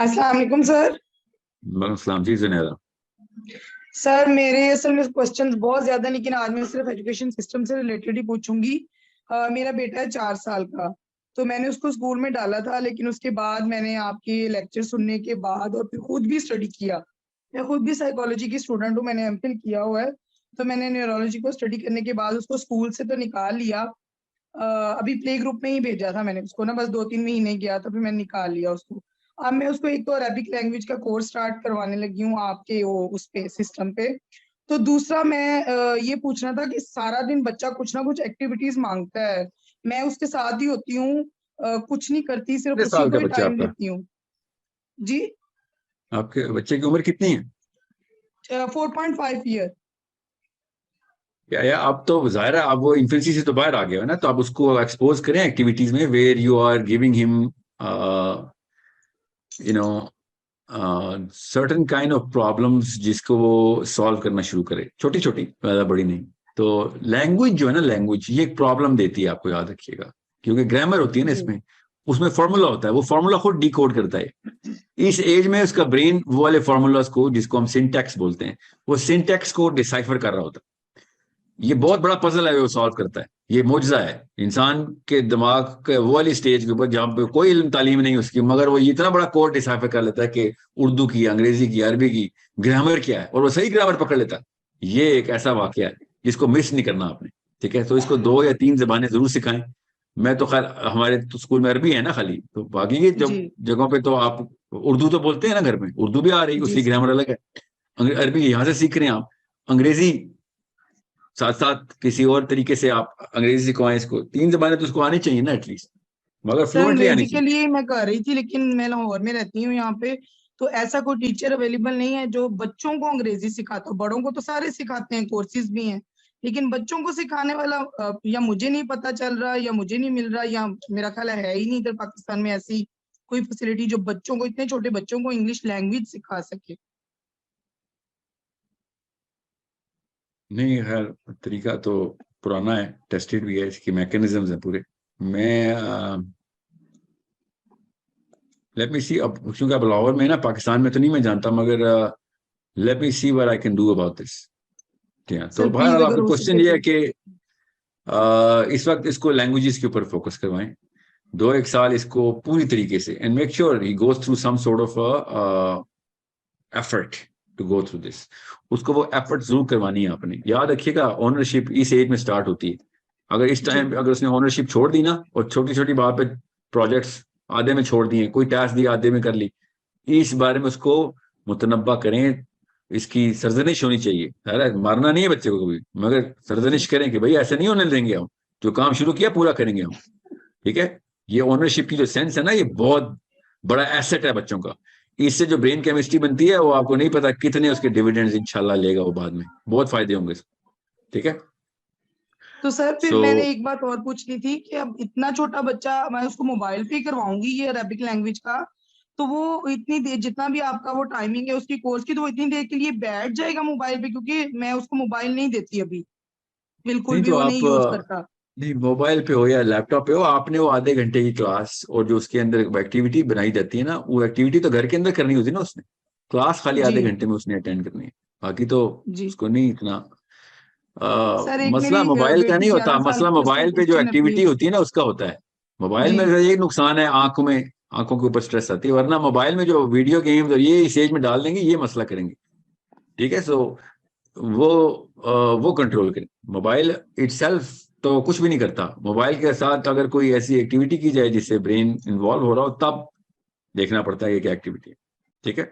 अस्सलाम वालेकुम सर। सलाम जी जुनेरा। सर मेरे असल में क्वेश्चंस बहुत ज्यादा हैं, लेकिन आज मैं सिर्फ एजुकेशन सिस्टम से रिलेटेड ही पूछूंगी। मेरा बेटा है 4 साल का। तो मैंने उसको स्कूल में डाला था, लेकिन उसके बाद मैंने आपके लेक्चर सुनने के बाद और फिर खुद भी स्टडी किया। मैं खुद भी साइकोलॉजी की स्टूडेंट हूँ, मैंने एमफिल किया हुआ है। तो मैंने न्यूरोलॉजी को स्टडी करने के बाद उसको स्कूल से तो निकाल लिया। अभी प्ले ग्रुप में ही भेजा था मैंने उसको ना, बस 2-3 महीने गया तो फिर मैंने निकाल लिया उसको। अब मैं उसको एक तो अरेबिक लैंग्वेज का कोर्स स्टार्ट करवाने लगी हूँ आपके वो उस पे सिस्टम पे। तो दूसरा मैं ये पूछना था कि सारा दिन बच्चा कुछ ना कुछ एक्टिविटीज मांगता है। मैं उसके साथ ही होती हूँ, कुछ नहीं करती, सिर्फ कितने उसी साल को का ही बच्चा टाइम आपका? देती हूँ। जी। आपके बच्चे की उम्र कितनी है? 4.5 ईयर। या अब तो जाहिर है, अब वो इन्फेंसी से तो बाहर आ गया है ना, तो आप उसको एक्सपोज करें एक्टिविटीज में where you are giving him you know certain kind of problems जिसको वो सॉल्व करना शुरू करे, छोटी छोटी, ज्यादा बड़ी नहीं। तो लैंग्वेज जो है ना, लैंग्वेज ये एक प्रॉब्लम देती है, आपको याद रखिएगा। क्योंकि ग्रामर होती है ना जी। इसमें, उसमें फॉर्मूला होता है, वो फॉर्मूला खुद डिकोड करता है। इस एज में उसका ब्रेन वो वाले फॉर्मूलाज को, जिसको हम सिंटैक्स बोलते हैं, वो सिंटैक्स को डिसाइफर कर रहा होता है। ये बहुत बड़ा पजल है, वो सॉल्व करता है। ये मुआजिजा है इंसान के दिमाग के वो वाली स्टेज के ऊपर जहां पे कोई इल्म तालीम नहीं उसकी, मगर वो इतना बड़ा कोड डिसाइफर कर लेता है कि उर्दू की, अंग्रेजी की, अरबी की ग्रामर क्या है, और वो सही ग्रामर पकड़ लेता है। ये एक ऐसा वाकया है जिसको मिस नहीं करना आपने। ठीक है, तो इसको 2 या 3 जबानें जरूर सिखाएं। मैं तो खैर, हमारे तो स्कूल में अरबी है ना खाली, तो बाकी की जी। जब जगहों पे तो आप उर्दू तो बोलते हैं ना, घर में उर्दू भी आ रही, जी उसकी सर। ग्रामर अलग है। अरबी यहाँ से सीख रहे हैं आप, अंग्रेजी साथ साथ किसी और तरीके से आप अंग्रेजी सिखवाएं। इसको 3 जबानें तो उसको आनी चाहिए ना एटलीस्ट, मगर सर फ्लुएंटली आनी अंग्रेजी के चाहिए। लिए मैं कर रही थी, लेकिन मैं लाहौर में रहती हूँ यहाँ पे। तो ऐसा कोई टीचर अवेलेबल नहीं है जो बच्चों को अंग्रेजी सिखाता हो। बड़ों को तो सारे सिखाते हैं, कोर्सेज भी हैं, लेकिन बच्चों को सिखाने वाला या मुझे नहीं पता चल रहा, या मुझे नहीं मिल रहा, या मेरा ख्याल है ही नहीं इधर पाकिस्तान में ऐसी कोई फैसिलिटी जो बच्चों को, इतने छोटे बच्चों को इंग्लिश लैंग्वेज सिखा सके। नहीं खैर, तरीका तो पुराना है, टेस्टेड भी है, इसकी मैकेनिज्म्स हैं पूरे। मैं लेट मी सी, अब क्योंकि अब लाहौर में है ना, पाकिस्तान में तो नहीं मैं जानता, मगर let me see what I can do about this. ठीक है, तो सर प्लीज बहरहाल अगर आपका हो क्वेश्चन सके ये है तो। कि इस वक्त इसको लैंग्वेजेस के ऊपर फोकस करवाएं, 2 1 साल इसको पूरी तरीके से, and make sure he goes through some sort of effort to go through this. उसको वो एफर्ट जरूर करवानी है आपने। याद रखिएगा, ओनरशिप इस एज में स्टार्ट होती है। अगर इस जी। टाइम अगर उसने ओनरशिप छोड़ दी ना, और छोटी छोटी बात पे प्रोजेक्ट्स आधे में छोड़ दिए, कोई टास्क दिया आधे में कर ली, इस बारे में उसको मुतनब्बा करें। इसकी सरजनिश होनी चाहिए। अरे मारना नहीं है बच्चे को कभी, मगर सरजनिश जी। करें कि भाई ऐसे नहीं होने देंगे हम, जो काम शुरू किया पूरा करेंगे हम। ठीक है, ये ओनरशिप की जो सेंस है ना, ये बहुत बड़ा एसेट है बच्चों का। इससे जो ब्रेन केमिस्ट्री बनती है, वो आपको नहीं पता कितने उसके डिविडेंड्स इंशाल्लाह लेगा वो बाद में, बहुत फायदे होंगे। ठीक है। तो सर फिर सो मैंने एक बात और पूछनी थी कि अब इतना छोटा बच्चा, मैं उसको मोबाइल पे ही करवाऊंगी ये अरेबिक लैंग्वेज का। तो वो इतनी देर, जितना भी आपका वो टाइमिंग है उसकी कोर्स की, तो वो इतनी देर के लिए बैठ जाएगा मोबाइल पे? क्योंकि मैं उसको मोबाइल नहीं देती अभी, बिल्कुल नहीं, भी तो वो आप नहीं यूज करता। नहीं, मोबाइल पे हो या लैपटॉप पे हो, आपने वो आधे घंटे की क्लास और जो उसके अंदर एक्टिविटी बनाई जाती है ना, वो एक्टिविटी तो घर के अंदर करनी होती है ना उसने। क्लास खाली जी। आधे घंटे में उसने अटेंड करनी है, बाकी तो जी। उसको नहीं इतना। सर एक मसला मेरी मोबाइल का बेटी नहीं होता, 11 साल मसला की, उसको मोबाइल पे जो क्वेश्चन है एक्टिविटी प्लीज। होती है ना उसका होता है। मोबाइल में जी। ये नुकसान है, आंखों में, आंखों के ऊपर स्ट्रेस आती है, वरना मोबाइल में जो वीडियो गेम्स और ये इस एज में डाल देंगे, ये मसला करेंगे। ठीक है, सो वो वो कंट्रोल करें। मोबाइल इटसेल्फ तो कुछ भी नहीं करता। मोबाइल के साथ अगर कोई ऐसी एक्टिविटी की जाए जिससे ब्रेन इन्वॉल्व हो रहा हो, तब देखना पड़ता है ये क्या एक्टिविटी है। ठीक है।